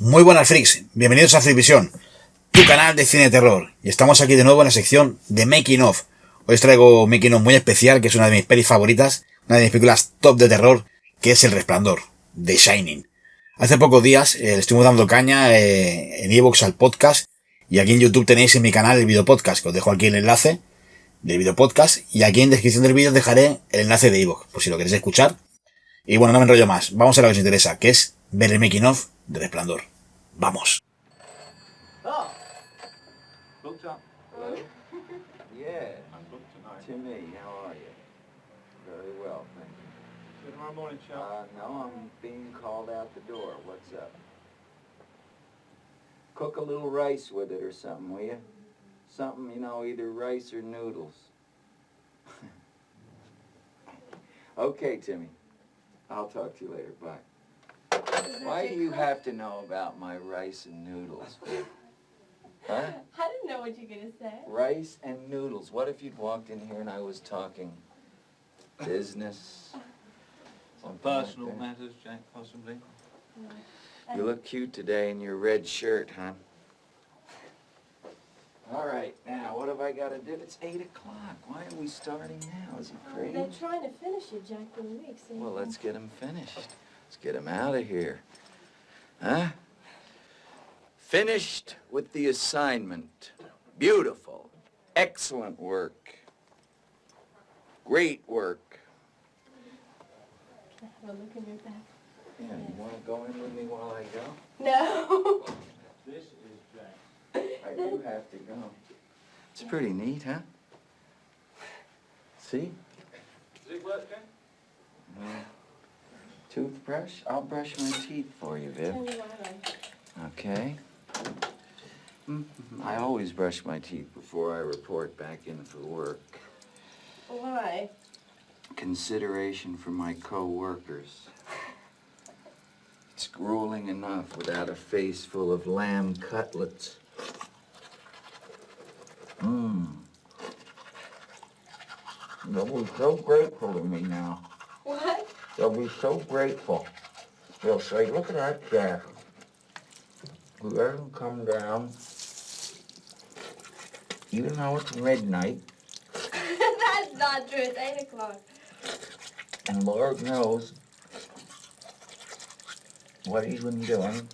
Muy buenas freaks, bienvenidos a Freakvision, tu canal de cine de terror. Y estamos aquí de nuevo en la sección de Making of. Hoy os traigo un Making of muy especial, que es una de mis pelis favoritas, una de mis películas top de terror, que es El Resplandor, de Shining. Hace pocos días le estuvimos dando caña en iVoox al podcast, y aquí en YouTube tenéis en mi canal el video podcast, que os dejo aquí el enlace del video podcast, y aquí en descripción del vídeo os dejaré el enlace de iVoox, por si lo queréis escuchar. Y bueno, no me enrollo más, vamos a lo que os interesa, que es ver el Making of de Resplandor. ¡Vamos! Oh, looked up. Hello. Yeah. Timmy, how are you? Very well, thank you. Tomorrow morning, Chuck. No, I'm being called out the door. What's up? Cook a little rice with it or something, will you? Something, you know, either rice or noodles. Okay, Timmy. I'll talk to you later. Bye. Why do you have to know about my rice and noodles? Huh? I didn't know what you were going to say. Rice and noodles. What if you'd walked in here and I was talking business? Some personal matters, Jack, possibly. You look cute today in your red shirt, huh? All right, now, what have I got to do? It's 8 o'clock. Why are we starting now? Is he crazy? They're trying to finish it, Jack, for the week. So Well, let's get him finished. Let's get him out of here. Huh? Finished with the assignment. Beautiful. Excellent work. Great work. Can I have a look in your bag? Yeah, you want to go in with me while I go? No. This is Jack. I do have to go. It's pretty neat, huh? See? Does it work, Jack? Toothbrush? I'll brush my teeth for you, Viv. Tell me why. Okay. I always brush my teeth before I report back in for work. Why? Consideration for my co-workers. It's grueling enough without a face full of lamb cutlets. They'll be so grateful to me now. What? They'll be so grateful. They'll say, look at that chef. Who doesn't come down, even though it's midnight, That's not true. It's 8 o'clock. and Lord knows what he's been doing.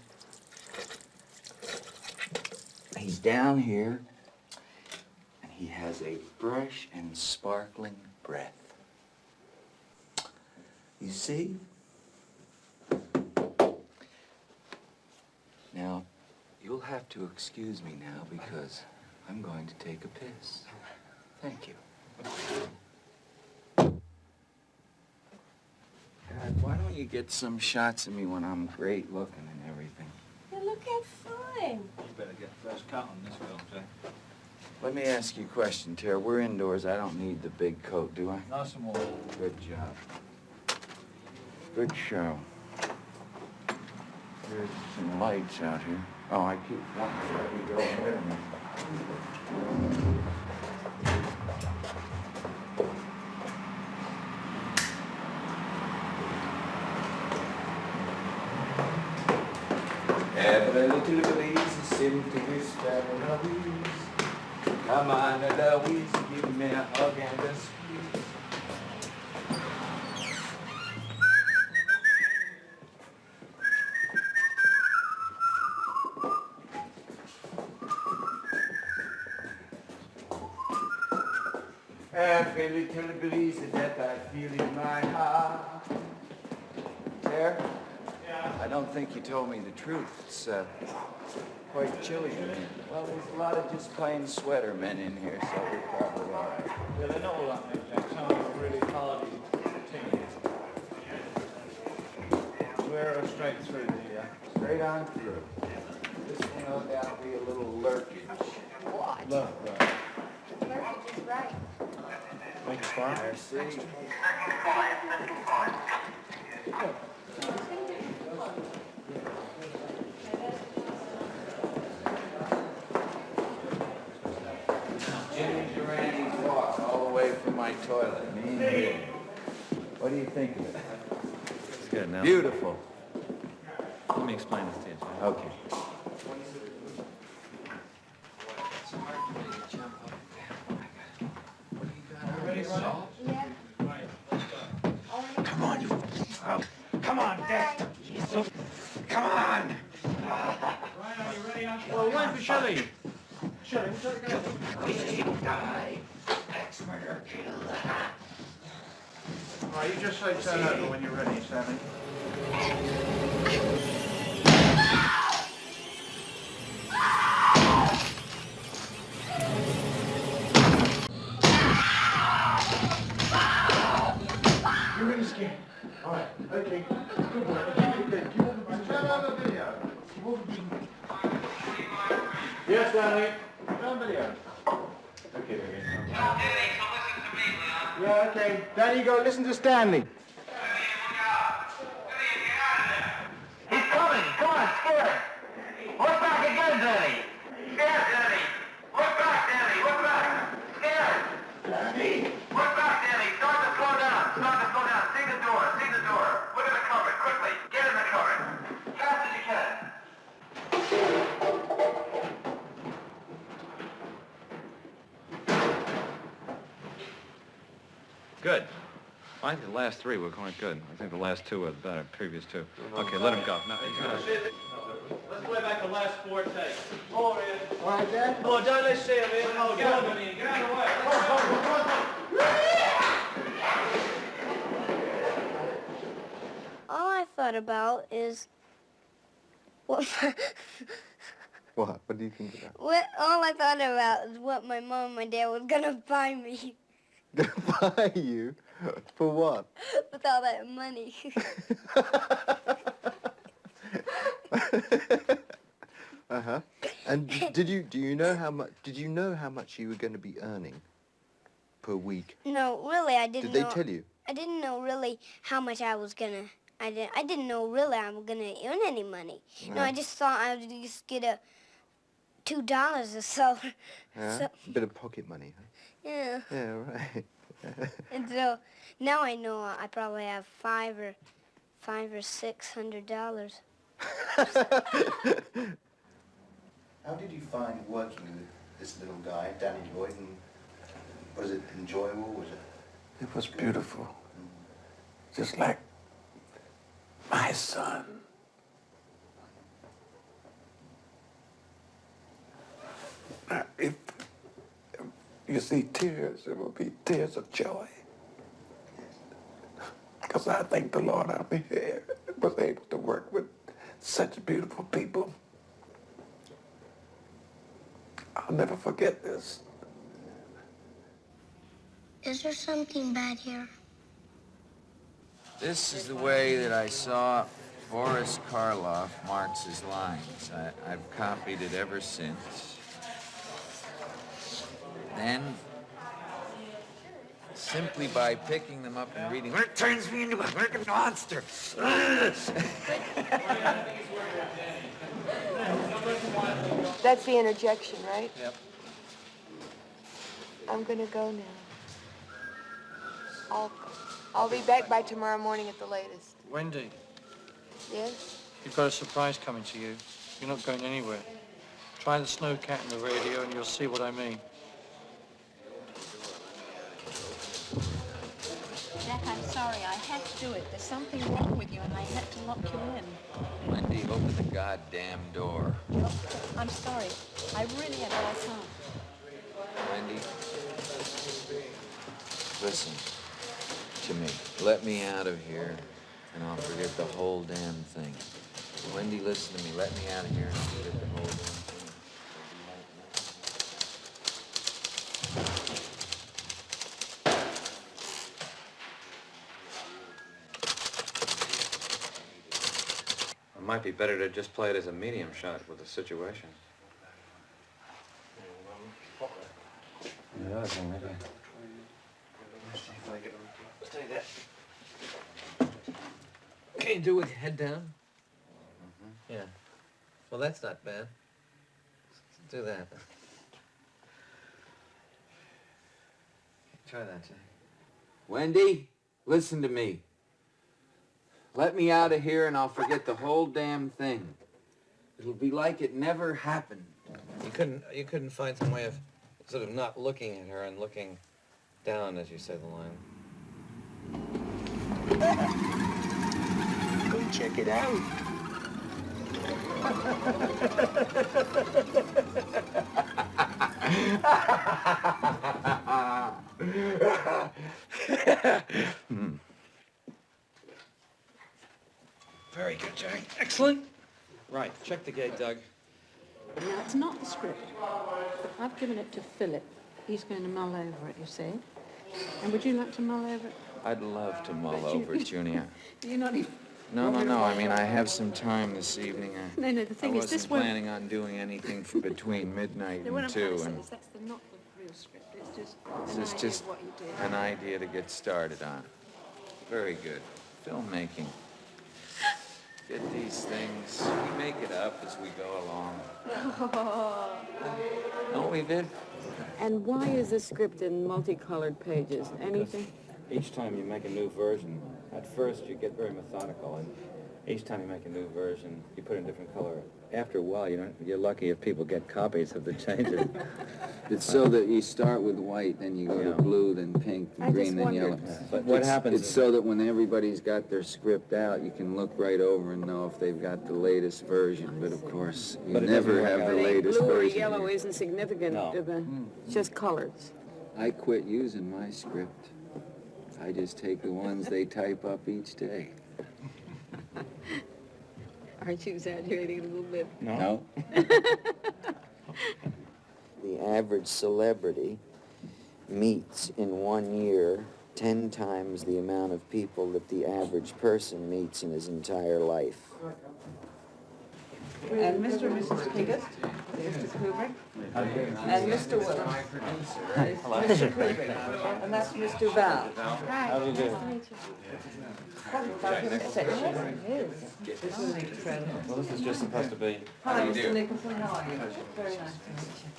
He's down here, and he has a fresh and sparkling breath. You see? Now, you'll have to excuse me now because I'm going to take a piss. Thank you. God, why don't you get some shots of me when I'm great looking and everything? You're looking fine. You better get first cut on this film, Jack. Let me ask you a question, Tara. We're indoors. I don't need the big coat, do I? Nice and warm. Good job. Good show. There's some lights out here. Oh, I keep wanting to let you go ahead of me. Every little breeze seems to whisper Eloise. Come on, Eloise, give me a hug and a squeeze. Every little breeze that I feel in my heart. There? Yeah. I don't think you told me the truth. It's quite chilly in here. Well, there's a lot of just plain sweater men in here, so we're probably all right. Yeah, they know all that, mate, Jack. Some are really hardy teams. We're straight through the... Straight on through. This will no doubt be a little lurkage. What? Love, right. Lurkage is right. Make it fun. I see. Jimmy Durani's walk all the way from my toilet. Me. What do you think of it? It's good now. Beautiful. let me explain this to you. Okay. Yeah. Come on, you. Come on, Dad. Come on. Well, wait for Shelley. Die. Ex murder kill. All right, you just say turn over when you're ready, Stanley. You're really scared. All right, okay. Good boy. Turn on the video. Yes, Stanley. Turn on video. Okay, okay. Yeah, okay. Danny, you go listen to Stanley. He's coming. Come on, scared. Look back again, Danny. Scared, Danny. Look back, Danny. Look back. Scared. Danny. Look back, Danny. Start to slow down. Start to slow down. See the door. See the door. Look at the cupboard. Quickly. Get in the cupboard. Fast as you can. Good. I think the last three were quite good. I think the last two were better, previous two. Okay, let him go. No, Let's play back the last four takes. All right, Dad? Oh, don't let see him, man. Oh, get over me. Get out of the way. All I thought about is what What? What do you think about? all I thought about is what my mom and my dad was gonna buy me Gonna buy you? For what? with all that money. Uh-huh. And do you know how much you were going to be earning per week? No, really, I didn't know. Did they tell you? I didn't know really how much I was gonna. I didn't know really I was gonna earn any money. No, I just thought I would just get a $2 or so. Yeah? So, A bit of pocket money, huh? yeah. Yeah, right. And so now I know I probably have $500 or $600. How did you find working with this little guy, Danny Lloyd, and was it enjoyable? Was it? It was beautiful. Just like my son. If you see tears, it will be tears of joy. Because I thank the Lord I was able to work with such beautiful people. I'll never forget this. Is there something bad here? This is the way that I saw Boris Karloff Marx's lines. I've copied it ever since. Then, simply by picking them up and reading, it turns me into a freaking monster. That's the interjection, right? Yep. I'm gonna go now. I'll be back by tomorrow morning at the latest. Wendy, Yes? you've got a surprise coming to you. You're not going anywhere. Try the snowcat in the radio and you'll see what I mean. Jack, I'm sorry. I had to do it. There's something wrong with you and I had to lock you in. Wendy, open the goddamn door. Oh, I'm sorry. I really had a bad time. Wendy, listen to me. Let me out of here, and I'll forget the whole damn thing. Wendy, listen to me. Let me out of here, and I'll forget the whole damn thing. It might be better to just play it as a medium shot with the situation. Yeah, I think maybe. Let's take that. Can you do with your head down? Yeah. Well, that's not bad. Let's do that. Try that, Jack. Wendy, listen to me. Let me out of here and I'll forget the whole damn thing. It'll be like it never happened. You couldn't find some way of sort of not looking at her and looking down as you say the line. Go check it out. Very good, Jack. Excellent. Right, check the gate, Doug. Now, it's not the script. I've given it to Philip. He's going to mull over it, you see. And would you like to mull over it? I'd love to mull over it, Junia. You're not even... No. I mean, I have some time this evening. No, the thing is, this I wasn't planning on doing anything for between midnight what I'm and trying 2. to say And is that's not the real script. It's just this an is idea just of what you did. an idea to get started on. Very good. Filmmaking. Get these things. We make it up as we go along. Don't we, Vid? And why is this script in multicolored pages? Anything? Each time you make a new version, at first you get very methodical, and each time you make a new version, you put in a different color. After a while, you're lucky if people get copies of the changes. It's so that you start with white, then you go to blue, then pink, then green, then yellow. But what happens It's so that when everybody's got their script out, you can look right over and know if they've got the latest version. But of course, you But it never doesn't have work the out. latest Blue or version. yellow isn't significant. No. It's just colors. I quit using my script. I just take the ones they type up each day. Aren't you exaggerating a little bit? No. The average celebrity meets in 1 year 10 times the amount of people that the average person meets in his entire life. And Mr. and Mrs. Piggott, Mr. Kubrick, and Mr. Willem. Mr. Kubrick, and that's Miss Duvall. How do you do? This is incredible. Well, this is just supposed to be... Hi, Mr. Nicholson, how are you? Very nice to meet you.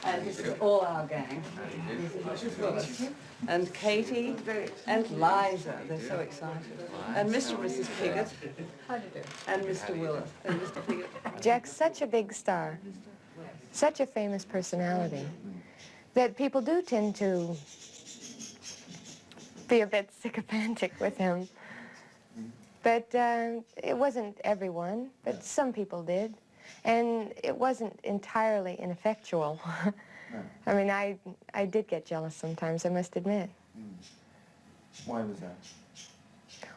And this is all our gang. This is Mrs. Willis. And Katie and Liza, they're so excited. And Mr. and Mrs. Piggott. How do you do? And Mr. Willis. And Mr. Piggott. Jack's such a big star, such a famous personality, that people do tend to be a bit sycophantic with him. But it wasn't everyone, but some people did. And it wasn't entirely ineffectual. I mean, I did get jealous sometimes, I must admit. Why was that?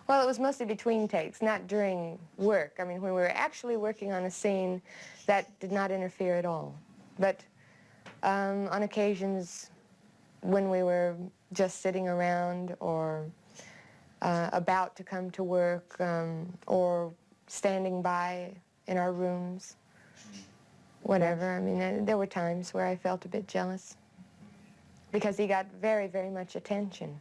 Well, it was mostly between takes, not during work. I mean, when we were actually working on a scene, that did not interfere at all. But on occasions when we were just sitting around or about to come to work or standing by in our rooms, whatever. I mean, there were times where I felt a bit jealous because he got very, very much attention.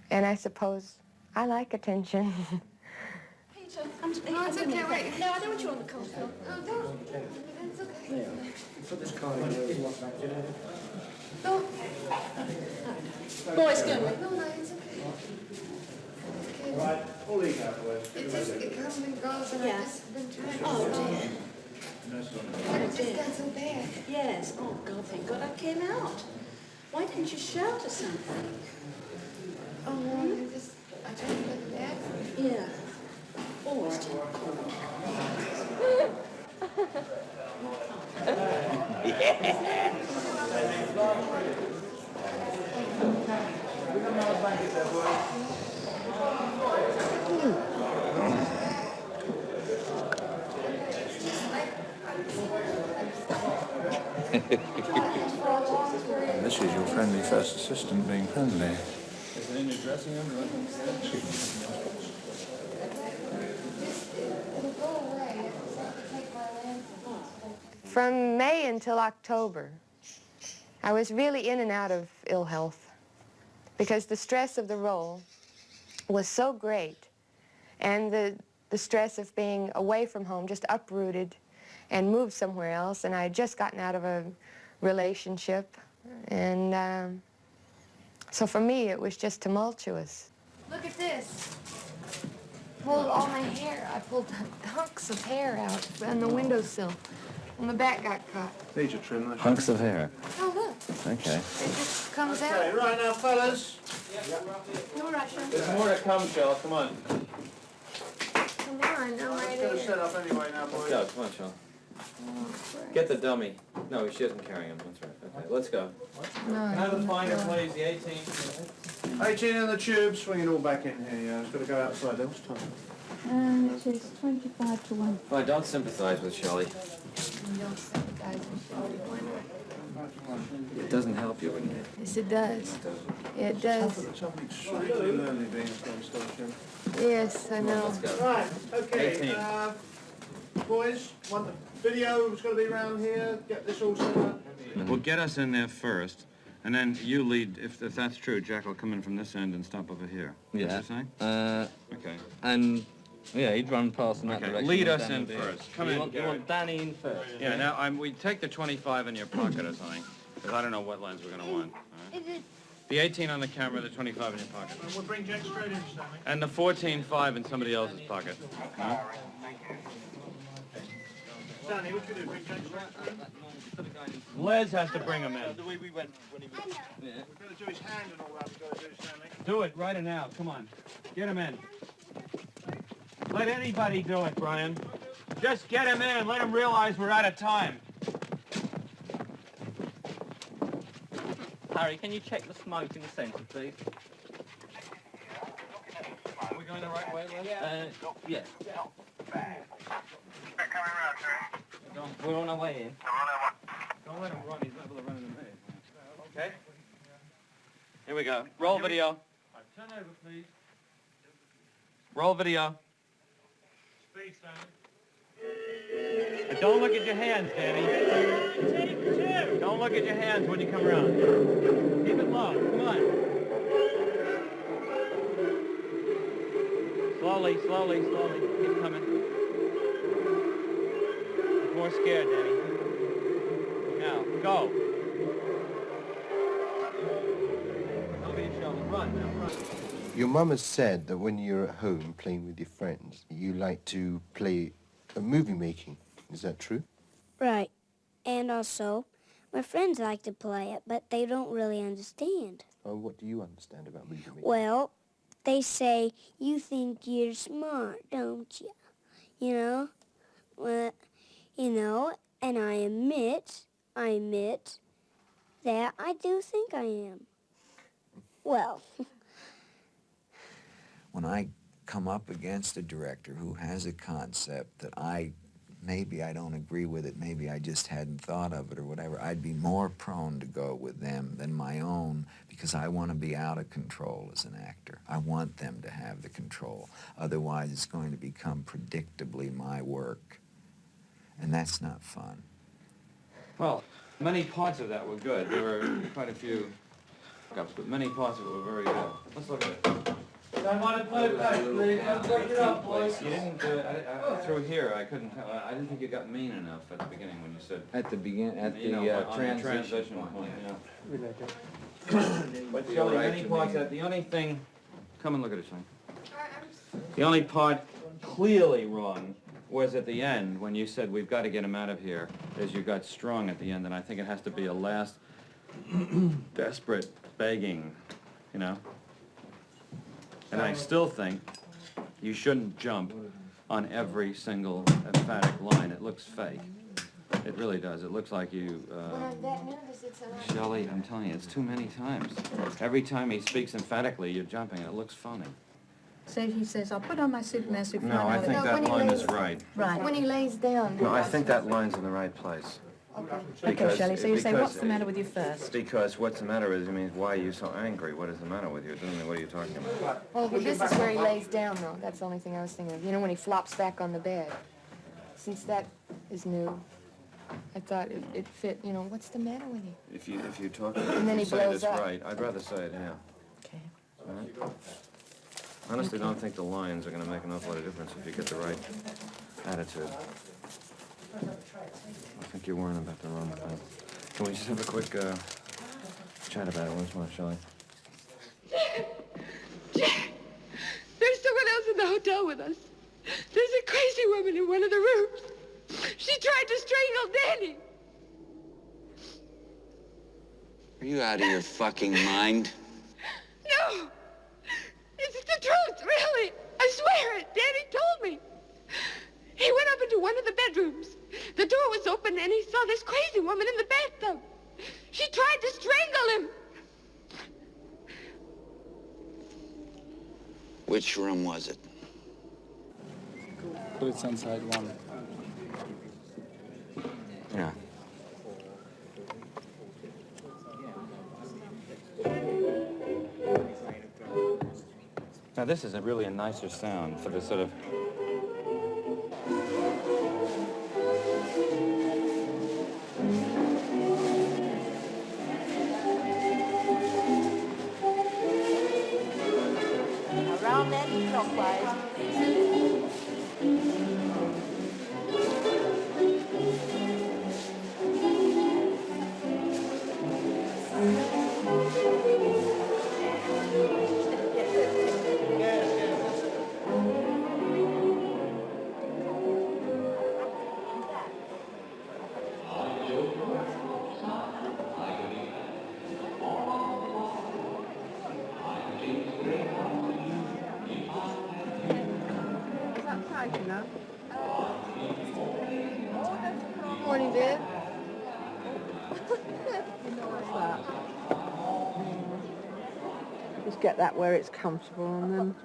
And I suppose I like attention. Peter, no, it's okay, wait. No, I don't want you on the cold floor. Oh, don't. It's okay. Put this card in there. No. Boys, go. No, it's okay. Right, we'll leave that away. It comes and goes, and Yeah. I've just been trying to Oh, dear. but it just got so bad. Yes. Oh, God, thank God I came out. Why didn't you shout or something? Oh, well, I tried to put that. Yeah. Always do. This is your friendly first assistant being friendly. Is it in your dressing room? From May until October, I was really in and out of ill health because the stress of the role was so great, and the stress of being away from home, just uprooted and moved somewhere else, and I had just gotten out of a relationship, and so for me it was just tumultuous. Look at this. pulled all my hair. I pulled hunks of hair out on the windowsill. And the back got caught. Need your trim. Hunks of hair. Oh, look. Okay. It just comes out. Okay, right now, fellas. No rushing. There's more to come, Shell. Come on. Come on, I'm right Let's here. set up anyway now, Let's boys. go. Come on, Shell. Get the dummy. No, she isn't carrying him. That's right. Okay, let's go. No, Can I have the finder, please? The 18. 18 in the tube, swing it all back in here, yeah. It's got to go outside there. What's the time? It is 25 to 1. Fine, don't sympathize with Shelley. You don't sympathize with Shelley. It doesn't help you when you... Yes, it does. It does. Something extremely lonely being a film star, Shelley. Yes, I know. Let's go. Right, okay. 18. Boys, want the video's got to be around here. Get this all set up. Well, get us in there first, and then you lead. If that's true, Jack will come in from this end and stop over here. Yeah. What you saying? Okay. And yeah, he'd run past in that direction. Lead and us Danny in there. first. Come you in, want, you Gary. want Danny in first. Yeah. Now we take the 25 in your pocket or something, because I don't know what lens we're going to want. All right? The 18 on the camera, the 25 in your pocket, And we'll bring Jack straight in, Stanley. and the 14.5 in somebody else's pocket. Huh? Stanley, what you do? Bring Jack straight in? Les has to bring him in. The way we went when he was... Yeah. We've got to do his hand and all that. We've got to do, Stanley. Do it right now. Come on. Get him in. Let anybody do it, Brian. Just get him in and let him realize we're out of time. Harry, can you check the smoke in the centre, please? Are we going the right way, Les? Yes. Don't, We're on our way in. don't let him run. He's liable to run into me. Okay? Here we go. Roll video. Turn over, please. Roll video. Speed, Stanley. But don't look at your hands, Danny. Don't look at your hands when you come around. Keep it low. Come on. Slowly, slowly, slowly. Keep coming. More scared, Danny. Now, go. Don't be a shovel. Run, now, run. Your mum has said that when you're at home playing with your friends, you like to play a movie making. Is that true? Right. And also, my friends like to play it, but they don't really understand. Oh, what do you understand about movie making? Well, they say, you think you're smart, don't you? You know? Well, you know, and I admit that I do think I am. Well. When I come up against a director who has a concept that maybe I don't agree with it, maybe I just hadn't thought of it or whatever, I'd be more prone to go with them than my own because I want to be out of control as an actor. I want them to have the control. Otherwise, it's going to become predictably my work, and that's not fun. Well, many parts of that were good. There were quite a few hiccups, but many parts of it were very good. Let's look at it. Don't want to play back, please. Let's look it up, boys. You didn't do it. Through here, I couldn't tell. I didn't think you got mean enough at the beginning when you said... At the beginning, at You know, the on the transition point, yeah. But You're Shelley, right, many you parts mean. that... The only thing... Come and look at it, Shelley. The only part clearly wrong was at the end when you said we've got to get him out of here, as you got strong at the end, and I think it has to be a last desperate begging, you know? And I still think you shouldn't jump on every single emphatic line. It looks fake. It really does. It looks like you... When I'm that nervous, it's a lot. Shelley, I'm telling you, it's too many times. Every time he speaks emphatically, you're jumping, and it looks funny. So he says, I'll put on my Superman suit. No, I think that line is right. Right. When he lays down. No, I think that line's in the right place. Okay, Shelley, so you say, what's the matter with you first? Because what's the matter with you means, why are you so angry? What is the matter with you? It doesn't mean, what are you talking about? Oh, but this is where he lays down, though. That's the only thing I was thinking of. You know, when he flops back on the bed. Since that is new, I thought it fit, you know, what's the matter with you? If you talk, And then he if you say blows this up. right, I'd rather say it, yeah. Okay. All right? Honestly, don't think the lines are going to make an awful lot of difference if you get the right attitude. I think you're worrying about the wrong thing. Can we just have a quick chat about it once more, shall we? Jack! There's someone else in the hotel with us. There's a crazy woman in one of the rooms. She tried to strangle Danny. Are you out of your fucking mind? No. It's the truth, really. I swear it. Danny told me. He went up into one of the bedrooms. The door was open and he saw this crazy woman in the bathtub. She tried to strangle him. Which room was it? Put it inside one. Yeah. Now this is really a nicer sound for the sort of... Around anti-clockwise. Morning, Viv. Just get that where it's comfortable and then...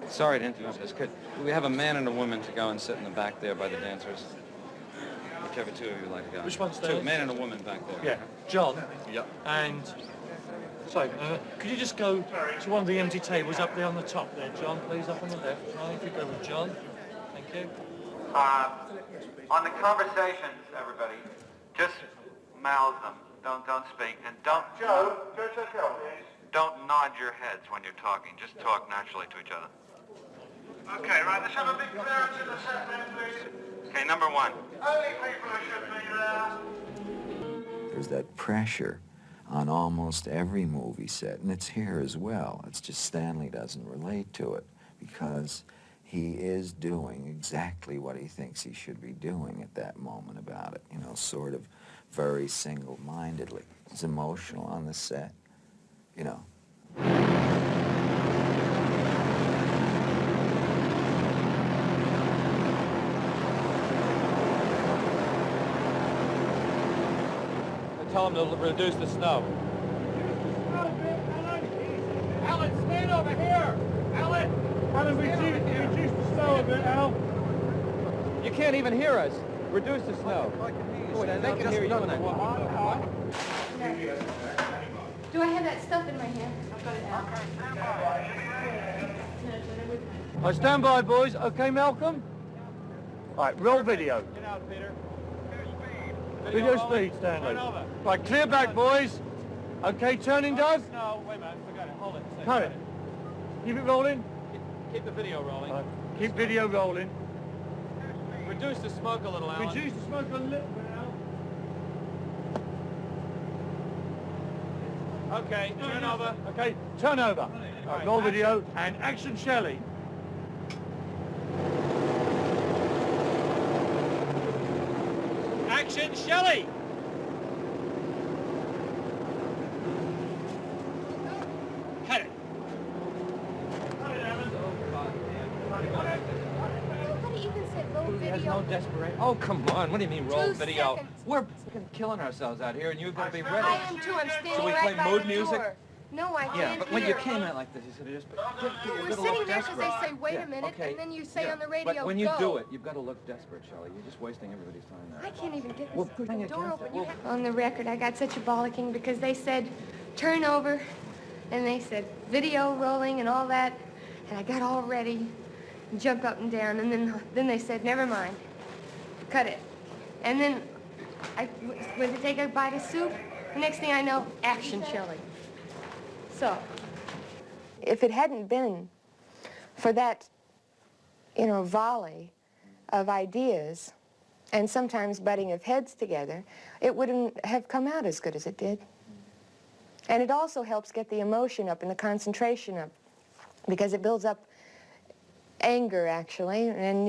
Sorry to interrupt us. Could we have a man and a woman to go and sit in the back there by the dancers? Whichever two of you like to go. Which one's Two, those? man and a woman back there. Yeah, John. Yep. And so, could you just go to one of the empty tables up there on the top there, John, please, up on the left. Right, if you go with John. Thank you. On the conversations, everybody, just mouth them. Don't speak, and don't. Joe, don't nod your heads when you're talking. Just talk naturally to each other. Okay, right. Let's have a big clearance in the set then, please. Okay, number one. Only people who should be there. There's that pressure on almost every movie set, and it's here as well. It's just Stanley doesn't relate to it because he is doing exactly what he thinks he should be doing at that moment about it, you know, sort of very single-mindedly. He's emotional on the set, you know. Tell him to reduce the snow. Alan, stand over here! Alan! Alan, reduce the snow a bit, Al. You can't even hear us. Reduce the snow. They can hear you. Do I have that stuff in my hand? I've got it I stand by, boys. Okay, Malcolm? All right, roll video. Get out, Peter. Video speed, Stanley. Right, clear back, boys. Okay, turning, Doug? No, wait a minute. Forgot it. Hold it. Cut it. Keep it rolling. Keep the video rolling. Right. Keep video rolling. Reduce the smoke a little, Alan. Reduce the smoke a little bit, Al. Okay, turn over. Okay, turn over. All right, roll video. And action, Shelley. Action, Shelley! Cut it. There's no desperation. Oh, come on. What do you mean roll 2 video? seconds. We're fucking killing ourselves out here, and you're going to be ready. I am too. I'm standing So we right play by mood the music? door. No, I can't Yeah, but when you hear. came out like this, you should have just... We're sitting there because they say, wait a minute, and then you say on the radio, But when you go. do it, you've got to look desperate, Shelley. You're just wasting everybody's time now. I can't even get Well, this bring it door against open. it. On the record, I got such a bollocking because they said, turn over, and they said, video rolling and all that, and I got all ready, and jumped up and down, and then they said, never mind, cut it. And then I went to take a bite of soup. The next thing I know, action, Shelley. So, if it hadn't been for that, you know, volley of ideas and sometimes butting of heads together, it wouldn't have come out as good as it did. And it also helps get the emotion up and the concentration up because it builds up anger, actually, and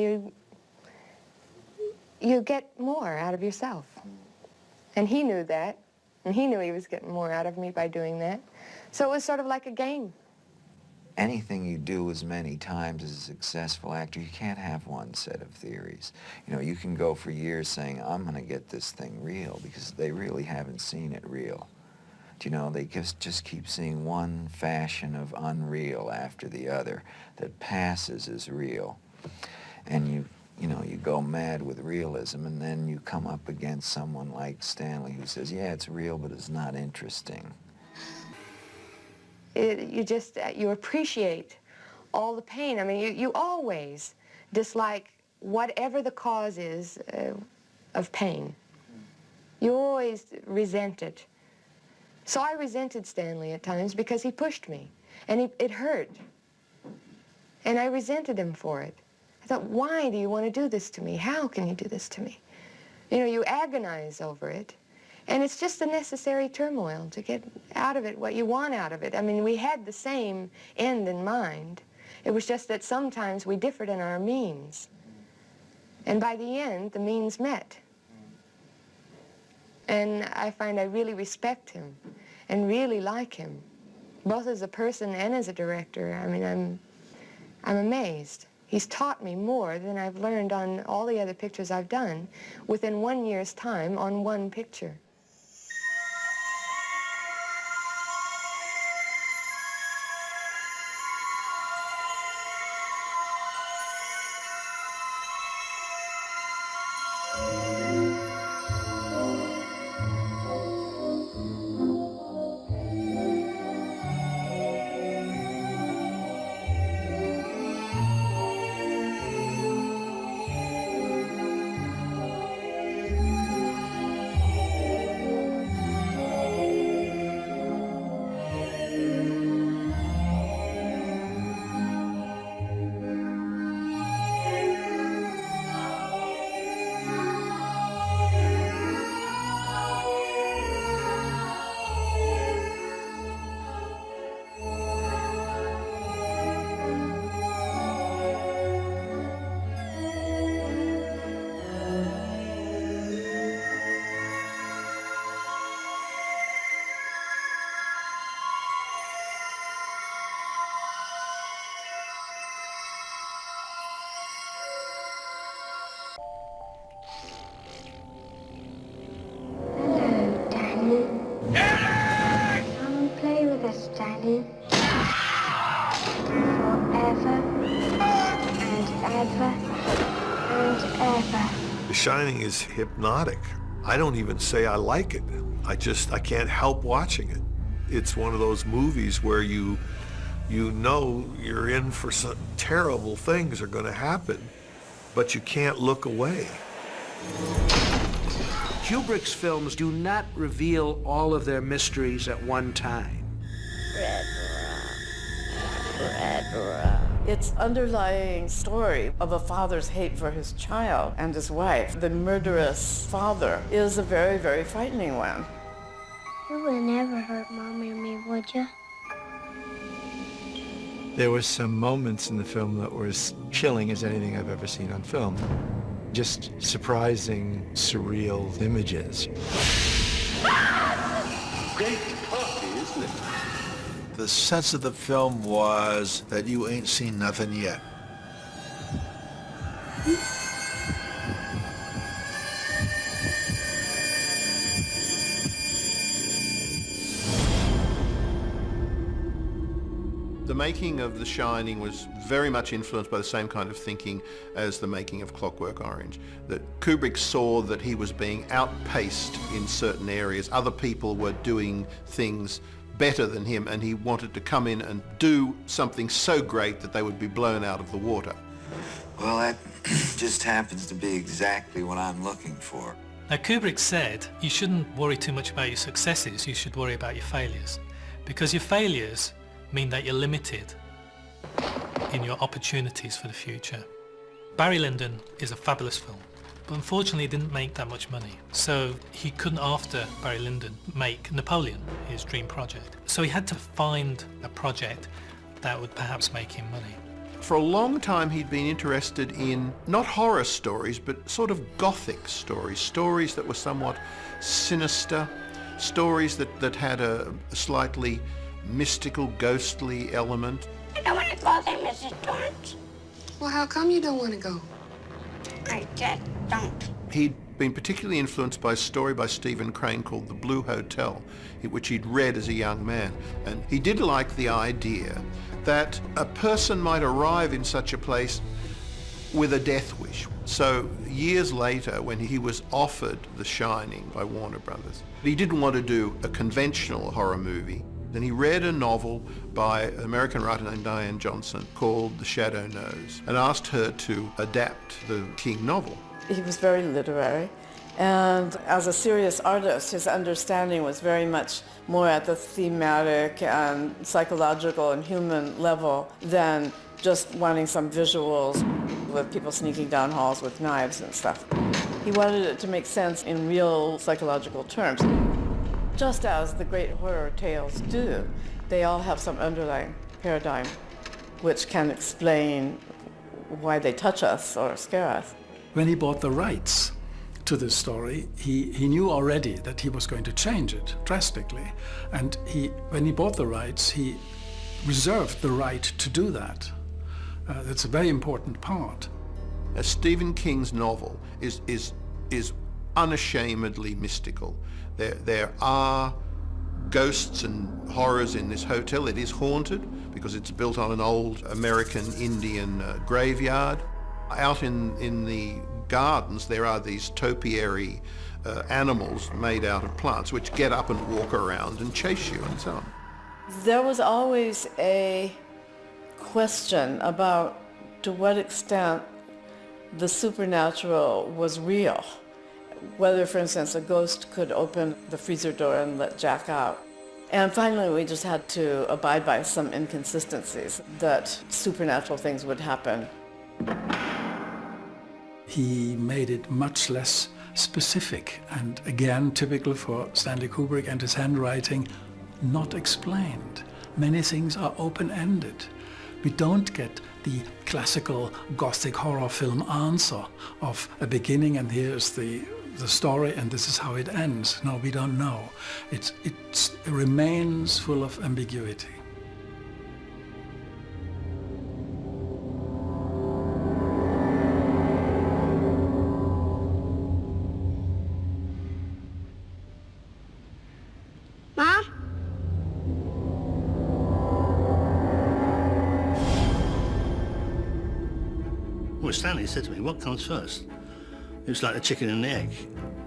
you get more out of yourself. And he knew that, and he knew he was getting more out of me by doing that. So it was sort of like a game. Anything you do as many times as a successful actor, you can't have one set of theories. You know, you can go for years saying, I'm going to get this thing real, because they really haven't seen it real. You know, they just keep seeing one fashion of unreal after the other that passes as real. And you know, you go mad with realism, and then you come up against someone like Stanley who says, yeah, it's real, but it's not interesting. You appreciate all the pain. I mean, you always dislike whatever the cause is of pain. You always resent it. So I resented Stanley at times because he pushed me, and it hurt. And I resented him for it. I thought, why do you want to do this to me? How can you do this to me? You know, you agonize over it. And it's just a necessary turmoil to get out of it what you want out of it. I mean, we had the same end in mind. It was just that sometimes we differed in our means. And by the end, the means met. And I find I really respect him and really like him, both as a person and as a director. I mean, I'm amazed. He's taught me more than I've learned on all the other pictures I've done within 1 year's time on one picture. The Shining is hypnotic. I don't even say I like it. I can't help watching it. It's one of those movies where you know you're in for some terrible things are going to happen, but you can't look away. Kubrick's films do not reveal all of their mysteries at one time. Its underlying story of a father's hate for his child and his wife, the murderous father, is a very, very frightening one. You would never hurt Mommy or me, would you? There were some moments in the film that were as chilling as anything I've ever seen on film. Just surprising, surreal images. Great puppy, isn't it? The sense of the film was that you ain't seen nothing yet. The making of The Shining was very much influenced by the same kind of thinking as the making of Clockwork Orange. That Kubrick saw that he was being outpaced in certain areas. Other people were doing things better than him, and he wanted to come in and do something so great that they would be blown out of the water. Well, that just happens to be exactly what I'm looking for. Now, Kubrick said you shouldn't worry too much about your successes, you should worry about your failures. Because your failures mean that you're limited in your opportunities for the future. Barry Lyndon is a fabulous film, but unfortunately it didn't make that much money. So he couldn't, after Barry Lyndon, make Napoleon, his dream project. So he had to find a project that would perhaps make him money. For a long time he'd been interested in not horror stories, but sort of gothic stories, stories that were somewhat sinister, stories that had a slightly mystical, ghostly element. I don't want to go there, Mrs. Torrance. Well, how come you don't want to go? I just don't. He'd been particularly influenced by a story by Stephen Crane called The Blue Hotel, which he'd read as a young man. And he did like the idea that a person might arrive in such a place with a death wish. So years later, when he was offered The Shining by Warner Brothers, he didn't want to do a conventional horror movie. Then he read a novel by an American writer named Diane Johnson called The Shadow Knows and asked her to adapt the King novel. He was very literary, and as a serious artist, his understanding was very much more at the thematic and psychological and human level than just wanting some visuals with people sneaking down halls with knives and stuff. He wanted it to make sense in real psychological terms. Just as the great horror tales do, they all have some underlying paradigm which can explain why they touch us or scare us. When he bought the rights to this story, he knew already that he was going to change it drastically. And when he bought the rights, he reserved the right to do that. That's a very important part. Stephen King's novel is unashamedly mystical. There are ghosts and horrors in this hotel. It is haunted because it's built on an old American Indian graveyard. Out in the gardens there are these topiary animals made out of plants which get up and walk around and chase you and so on. There was always a question about to what extent the supernatural was real. Whether, for instance, a ghost could open the freezer door and let Jack out. And finally, we just had to abide by some inconsistencies, that supernatural things would happen. He made it much less specific, and again, typical for Stanley Kubrick and his handwriting, not explained. Many things are open-ended. We don't get the classical Gothic horror film answer of a beginning and here's the story and this is how it ends. No, we don't know. It remains full of ambiguity. Mom? Well, Stanley said to me, what comes first? It was like the chicken and the egg.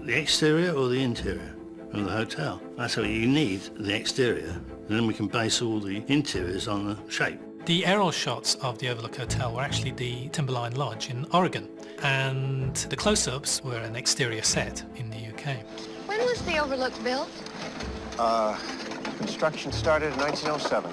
The exterior or the interior of the hotel? I said, well, you need the exterior, and then we can base all the interiors on the shape. The aerial shots of the Overlook Hotel were actually the Timberline Lodge in Oregon, and the close-ups were an exterior set in the UK. When was the Overlook built? Construction started in 1907.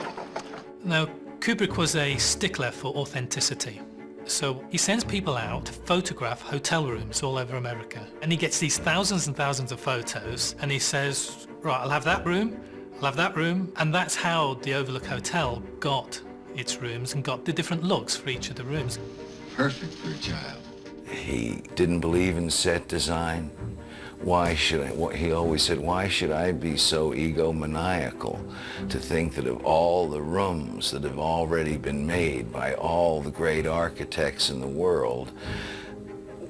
Now, Kubrick was a stickler for authenticity. So he sends people out to photograph hotel rooms all over America. And he gets these thousands and thousands of photos and he says, right, I'll have that room, I'll have that room. And that's how the Overlook Hotel got its rooms and got the different looks for each of the rooms. Perfect for a child. He didn't believe in set design. He always said, why should I be so egomaniacal to think that of all the rooms that have already been made by all the great architects in the world,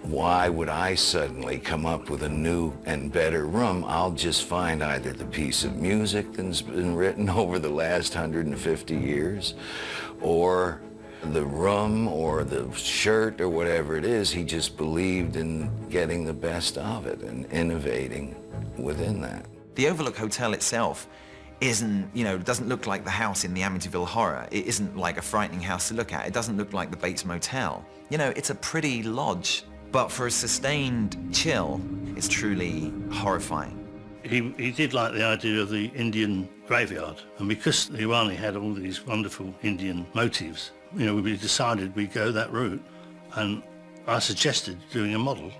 why would I suddenly come up with a new and better room? I'll just find either the piece of music that's been written over the last 150 years, or the room or the shirt or whatever it is. He just believed in getting the best of it and innovating within that. The Overlook Hotel itself isn't, doesn't look like the house in the Amityville Horror. It isn't like a frightening house to look at. It doesn't look like the Bates Motel. It's a pretty lodge, but for a sustained chill, it's truly horrifying. He did like the idea of the Indian graveyard, and because the Irani had all these wonderful Indian motifs, we decided we'd go that route, and I suggested doing a model.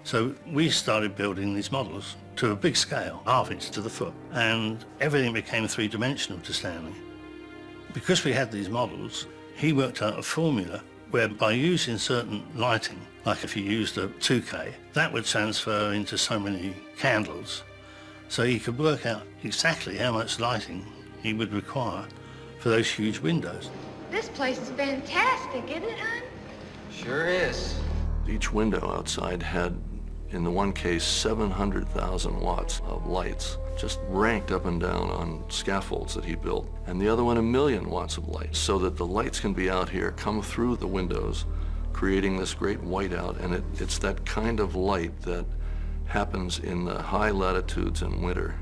So we started building these models to a big scale, 1/2 inch to the foot, and everything became three-dimensional to Stanley. Because we had these models, he worked out a formula where by using certain lighting, like if you used a 2K, that would transfer into so many candles. So he could work out exactly how much lighting he would require for those huge windows. This place is fantastic, isn't it, hon? Sure is. Each window outside had, in the one case, 700,000 watts of lights just ranked up and down on scaffolds that he built. And the other one, 1,000,000 watts of light, so that the lights can be out here, come through the windows, creating this great whiteout. And it's that kind of light that happens in the high latitudes in winter.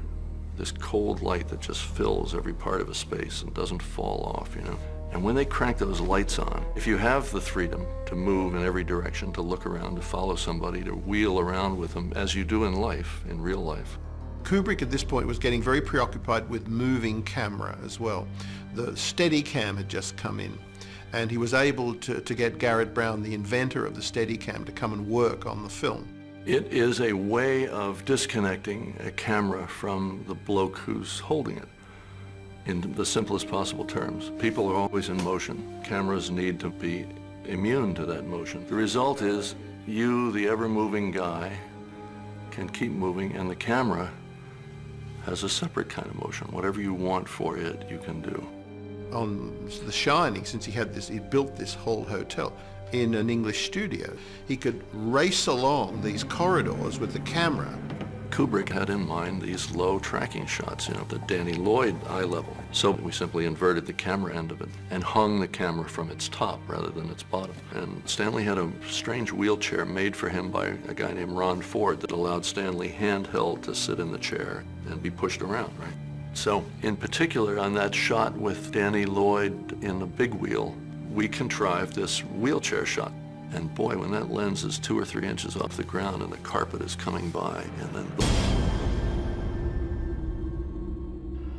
This cold light that just fills every part of a space and doesn't fall off, you know. And when they crank those lights on, if you have the freedom to move in every direction, to look around, to follow somebody, to wheel around with them, as you do in life, in real life. Kubrick at this point was getting very preoccupied with moving camera as well. The Steadicam had just come in, and he was able to get Garrett Brown, the inventor of the Steadicam, to come and work on the film. It is a way of disconnecting a camera from the bloke who's holding it. In the simplest possible terms, people are always in motion. Cameras need to be immune to that motion. The result is you, the ever-moving guy, can keep moving, and the camera has a separate kind of motion. Whatever you want for it, you can do. On The Shining, since he built this whole hotel in an English studio, he could race along these corridors with the camera. Kubrick had in mind these low tracking shots, you know, the Danny Lloyd eye level. So we simply inverted the camera end of it and hung the camera from its top rather than its bottom. And Stanley had a strange wheelchair made for him by a guy named Ron Ford that allowed Stanley handheld to sit in the chair and be pushed around, right? So in particular on that shot with Danny Lloyd in the big wheel, we contrived this wheelchair shot. And boy, when that lens is 2 or 3 inches off the ground and the carpet is coming by, and then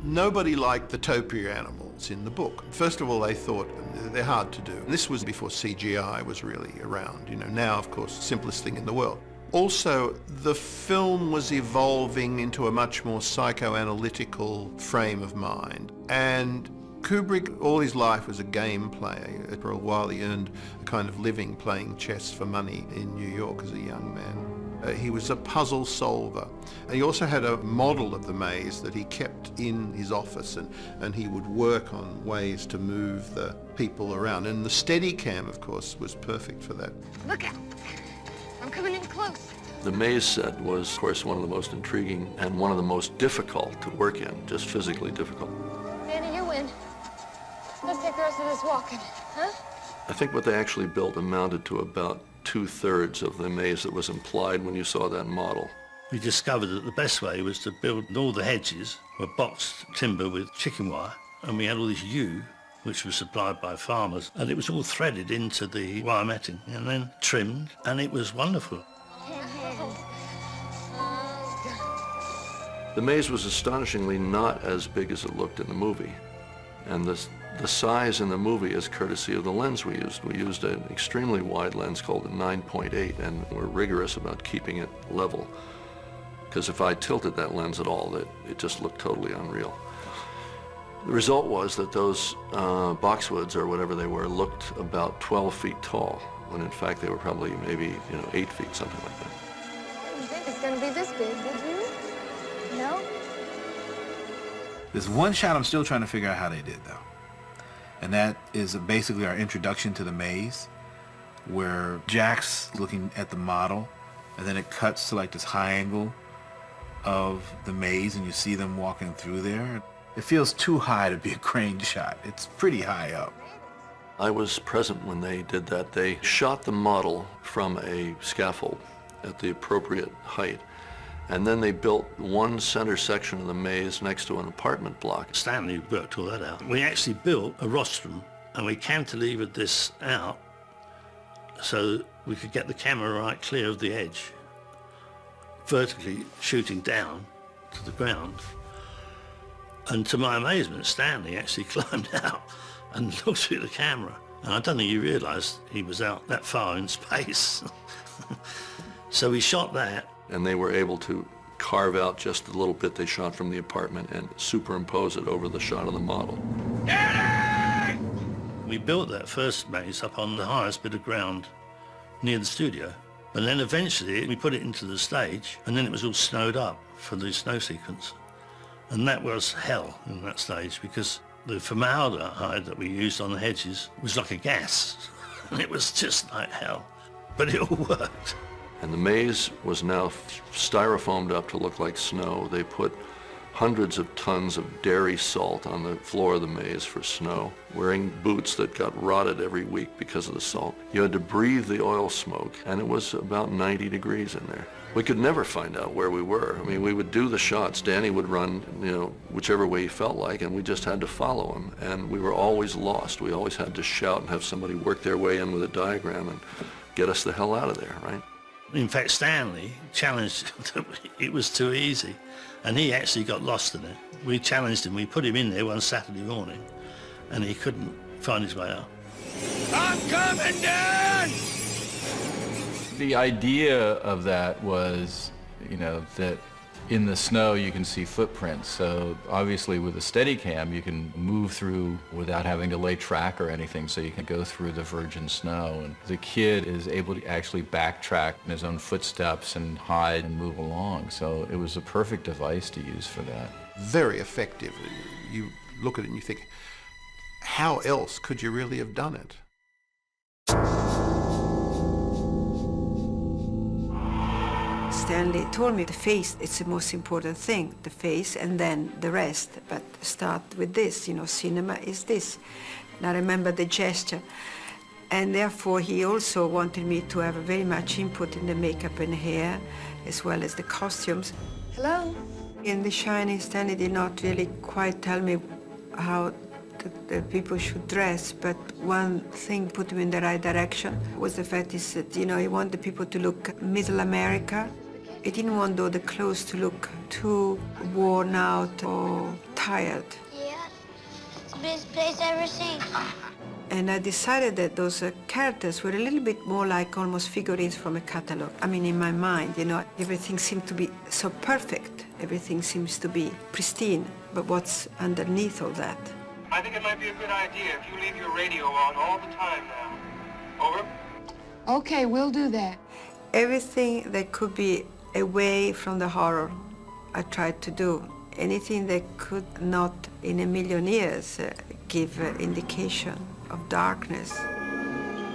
Nobody liked the topiary animals in the book. First of all, they thought they're hard to do. And this was before CGI was really around. You know, now, of course, simplest thing in the world. Also, the film was evolving into a much more psychoanalytical frame of mind. And Kubrick, all his life, was a game player. For a while, he earned a kind of living playing chess for money in New York as a young man. He was a puzzle solver. And he also had a model of the maze that he kept in his office, and he would work on ways to move the people around. And the Steadicam, of course, was perfect for that. Look out! I'm coming in close. the maze set was, of course, one of the most intriguing and one of the most difficult to work in, just physically difficult. Danny, you win. Let's take the rest of this walking, huh? I think what they actually built amounted to about 2/3 of the maze that was implied when you saw that model. We discovered that the best way was to build all the hedges were boxed timber with chicken wire, and we had all this yew, which was supplied by farmers, and it was all threaded into the wire matting and then trimmed, and it was wonderful. The maze was astonishingly not as big as it looked in the movie, and the size in the movie is courtesy of the lens we used. We used an extremely wide lens called a 9.8, and we're rigorous about keeping it level, because if I tilted that lens at all, it just looked totally unreal. The result was that those boxwoods, or whatever they were, looked about 12 feet tall, when in fact they were probably maybe 8 feet, something like that. I didn't think it's going to be this big, did you? No? There's one shot I'm still trying to figure out how they did, though. And that is basically our introduction to the maze, where Jack's looking at the model, and then it cuts to like this high angle of the maze, and you see them walking through there. It feels too high to be a crane shot. It's pretty high up. I was present when they did that. They shot the model from a scaffold at the appropriate height, and then they built one center section of the maze next to an apartment block. Stanley worked all that out. We actually built a rostrum, and we cantilevered this out so we could get the camera right clear of the edge, vertically shooting down to the ground. And to my amazement, Stanley actually climbed out and looked through the camera. And I don't think he realised he was out that far in space. So we shot that. And they were able to carve out just the little bit they shot from the apartment and superimpose it over the shot of the model. We We built that first maze up on the highest bit of ground near the studio. And then eventually we put it into the stage, and then it was all snowed up for the snow sequence. And that was hell in that stage, because the formaldehyde that we used on the hedges was like a gas. And it was just like hell. But it all worked. And the maze was now styrofoamed up to look like snow. They put hundreds of tons of dairy salt on the floor of the maze for snow, wearing boots that got rotted every week because of the salt. You had to breathe the oil smoke, and it was about 90 degrees in there. We could never find out where we were. I mean, we would do the shots. Danny would run, whichever way he felt like, and we just had to follow him. And we were always lost. We always had to shout and have somebody work their way in with a diagram and get us the hell out of there, right? In fact, Stanley challenged, it was too easy, and he actually got lost in it. We challenged him, we put him in there one Saturday morning, and he couldn't find his way out. I'm coming down! The idea of that was, that in the snow you can see footprints. So obviously with a Steadicam you can move through without having to lay track or anything, so you can go through the virgin snow. And the kid is able to actually backtrack in his own footsteps and hide and move along. So it was a perfect device to use for that. Very effective. You look at it and you think, how else could you really have done it? Stanley told me the face, it's the most important thing, the face and then the rest. But start with this, cinema is this. And I remember the gesture. And therefore he also wanted me to have very much input in the makeup and hair, as well as the costumes. Hello? In The Shining, Stanley did not really quite tell me how the people should dress, but one thing put him in the right direction was the fact is that, he wanted people to look Middle America. He didn't want all the clothes to look too worn out or tired. Yeah, it's the best place I've ever seen. And I decided that those characters were a little bit more like almost figurines from a catalog. I mean, in my mind, everything seemed to be so perfect. Everything seems to be pristine, but what's underneath all that? I think it might be a good idea if you leave your radio on all the time now. Over? Okay, we'll do that. Everything that could be away from the horror, I tried to do. Anything that could not, in a million years, give indication of darkness.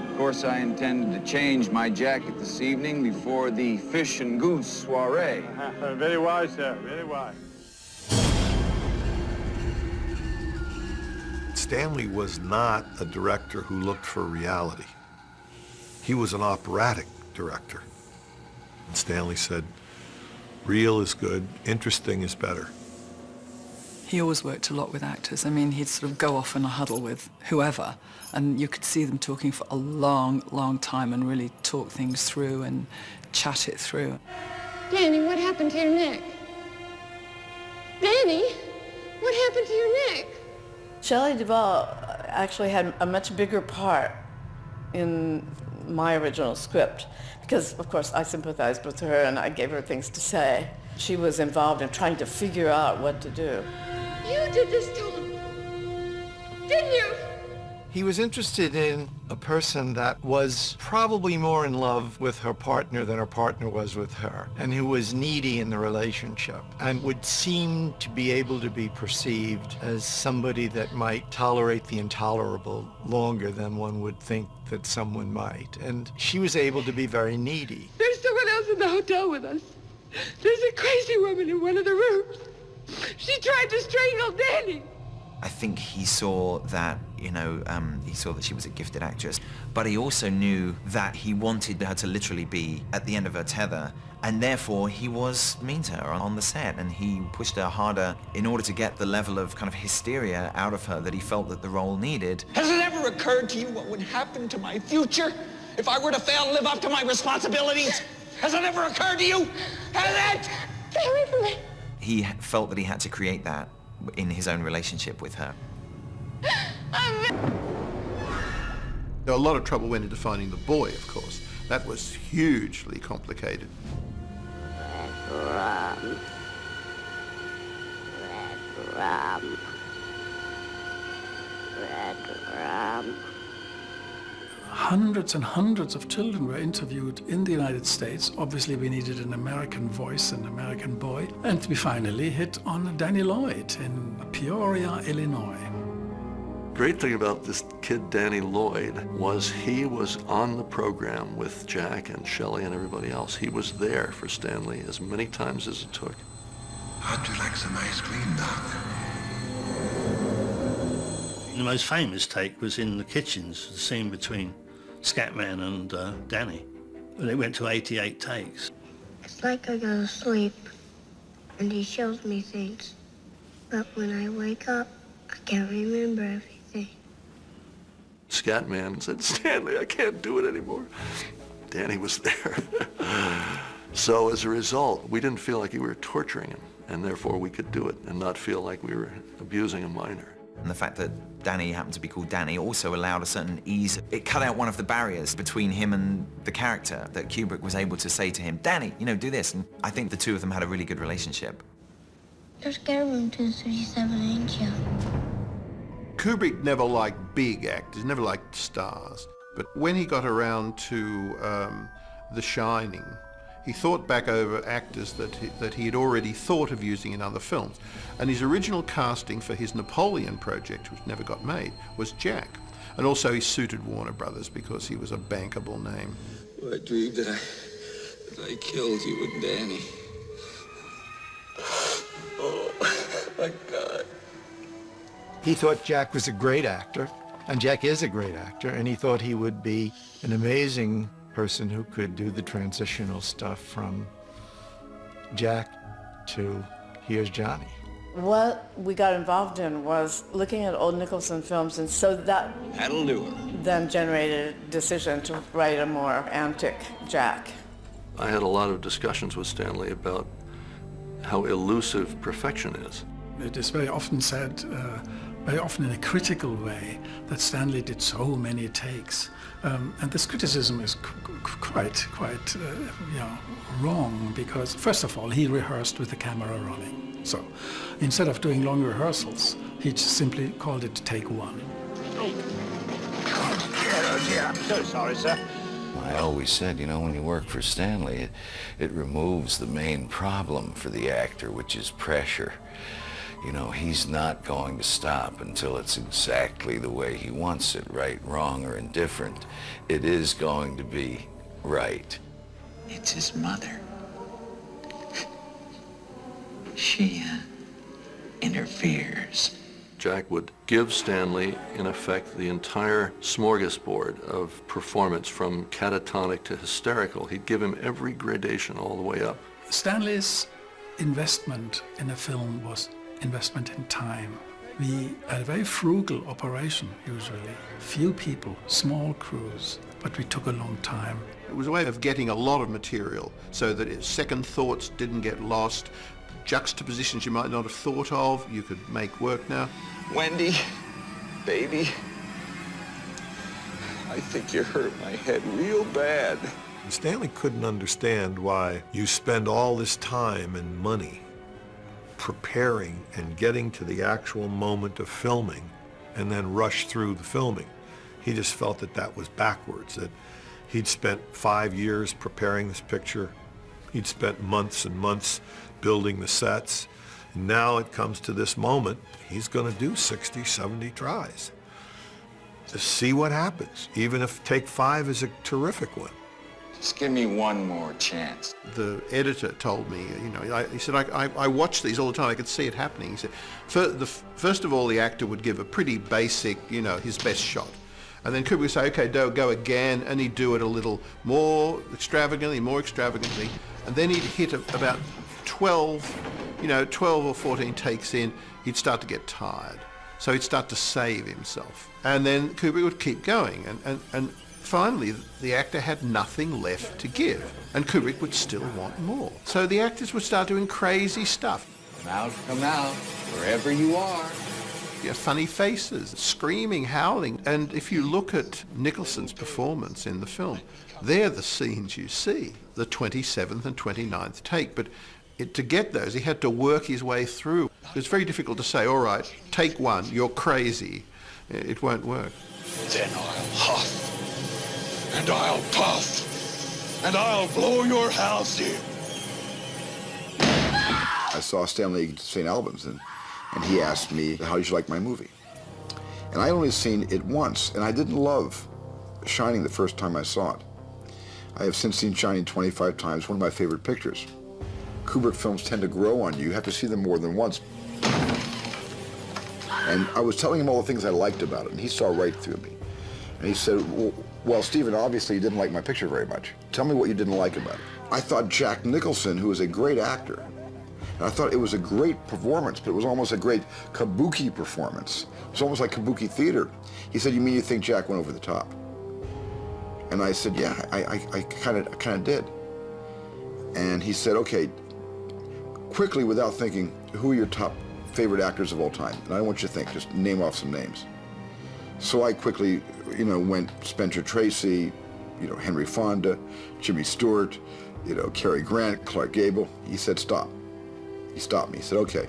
Of course, I intended to change my jacket this evening before the fish and goose soiree. Very wise, sir. Very wise. Stanley was not a director who looked for reality. He was an operatic director. And Stanley said, real is good, interesting is better. He always worked a lot with actors. I mean, he'd sort of go off in a huddle with whoever, and you could see them talking for a long, long time and really talk things through and chat it through. Danny, what happened to your neck? Danny, what happened to your neck? Shelley Duvall actually had a much bigger part in my original script because, of course, I sympathized with her and I gave her things to say. She was involved in trying to figure out what to do. You did this to him, didn't you? He was interested in a person that was probably more in love with her partner than her partner was with her, and who was needy in the relationship, and would seem to be able to be perceived as somebody that might tolerate the intolerable longer than one would think that someone might. And she was able to be very needy. There's someone else in the hotel with us. There's a crazy woman in one of the rooms. She tried to strangle Danny. I think he saw that, he saw that she was a gifted actress, but he also knew that he wanted her to literally be at the end of her tether, and therefore he was mean to her on the set, and he pushed her harder in order to get the level of kind of hysteria out of her that he felt that the role needed. Has it ever occurred to you what would happen to my future if I were to fail to live up to my responsibilities? Has it ever occurred to you? Has it? Stay away from me. He felt that he had to create that in his own relationship with her. A lot of trouble went into finding the boy, of course. That was hugely complicated. Red rum. Red rum. Red rum. hundreds and hundreds of children were interviewed in the United States. Obviously, we needed an American voice, an American boy. And we finally hit on Danny Lloyd in Peoria, Illinois. Great thing about this kid, Danny Lloyd, was he was on the program with Jack and Shelley and everybody else. He was there for Stanley as many times as it took. How'd you like some ice cream, Doc? The most famous take was in the kitchens, the scene between Scatman and Danny. They went to 88 takes. It's like I go to sleep, and he shows me things. But when I wake up, I can't remember everything. Scatman said, Stanley, I can't do it anymore. Danny was there. So as a result, we didn't feel like we were torturing him, and therefore we could do it and not feel like we were abusing a minor. And the fact that Danny happened to be called Danny also allowed a certain ease. It cut out one of the barriers between him and the character, that Kubrick was able to say to him, Danny, you know, do this. And I think the two of them had a really good relationship. There's scare room 237 yeah. Kubrick never liked big actors, never liked stars. But when he got around to The Shining, he thought back over actors that he had already thought of using in other films. And his original casting for his Napoleon project, which never got made, was Jack. And also he suited Warner Brothers because he was a bankable name. Well, I dreamed that I killed you and Danny. Oh, my God. He thought Jack was a great actor, and Jack is a great actor, and he thought he would be an amazing person who could do the transitional stuff from Jack to Here's Johnny. What we got involved in was looking at old Nicholson films, and so That'll do it. then generated a decision to write a more antic Jack. I had a lot of discussions with Stanley about how elusive perfection is. It is very often said, very often in a critical way, that Stanley did so many takes. And this criticism is quite wrong, because first of all, he rehearsed with the camera running. So instead of doing long rehearsals, he just simply called it take one. Oh, dear, I'm so sorry, sir. I always said, you know, when you work for Stanley, it removes the main problem for the actor, which is pressure. You know, he's not going to stop until it's exactly the way he wants it, right, wrong, or indifferent. It is going to be right. It's his mother. She interferes. Jack would give Stanley, in effect, the entire smorgasbord of performance, from catatonic to hysterical. He'd give him every gradation all the way up. Stanley's investment in a film was investment in time. We had a very frugal operation, usually. Few people, small crews, but we took a long time. It was a way of getting a lot of material so that second thoughts didn't get lost. Juxtapositions you might not have thought of, you could make work now. Wendy, baby, I think you hurt my head real bad. Stanley couldn't understand why you spend all this time and money preparing and getting to the actual moment of filming and then rush through the filming. He just felt that that was backwards, that he'd spent 5 years preparing this picture. He'd spent months and months building the sets. And now it comes to this moment, he's going to do 60, 70 tries to see what happens, even if take 5 is a terrific one. Just give me one more chance. The editor told me, you know, he said, I watch these all the time, I could see it happening. He said, first of all, the actor would give a pretty basic, you know, his best shot. And then Kubrick would say, okay, go again, and he'd do it a little more extravagantly, and then he'd hit about 12 or 14 takes in, he'd start to get tired. So he'd start to save himself. And then Kubrick would keep going, and finally, the actor had nothing left to give, and Kubrick would still want more. So the actors would start doing crazy stuff. Come out, wherever you are. Yeah, funny faces, screaming, howling. And if you look at Nicholson's performance in the film, they're the scenes you see, the 27th and 29th take. But to get those, he had to work his way through. It's very difficult to say, all right, take one, you're crazy. It won't work. Then I'll huff and I'll puff, and I'll blow your house in. I saw Stanley St. Albans, and he asked me, how did you like my movie? And I only seen it once, and I didn't love Shining the first time I saw it. I have since seen Shining 25 times, one of my favorite pictures. Kubrick films tend to grow on you. You have to see them more than once. And I was telling him all the things I liked about it, and he saw right through me. And he said, well, Stephen, obviously you didn't like my picture very much. Tell me what you didn't like about it. I thought Jack Nicholson, who is a great actor, and I thought it was a great performance, but it was almost a great kabuki performance. It was almost like kabuki theater. He said, you mean you think Jack went over the top? And I said, yeah, I kind of did. And he said, okay, quickly, without thinking, who are your top favorite actors of all time? And I don't want you to think, just name off some names. So I quickly, went Spencer Tracy, Henry Fonda, Jimmy Stewart, Cary Grant, Clark Gable. He said, stop. He stopped me. He said, okay,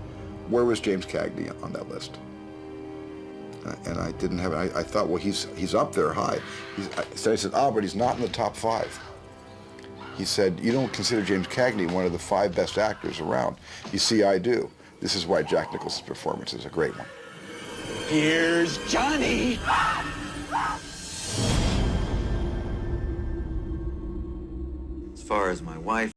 where was James Cagney on that list? And I didn't have it. I thought, well, he's up there high. So I said, but he's not in the top 5. He said, you don't consider James Cagney one of the 5 best actors around. You see, I do. This is why Jack Nicholson's performance is a great one. Here's Johnny! As far as my wife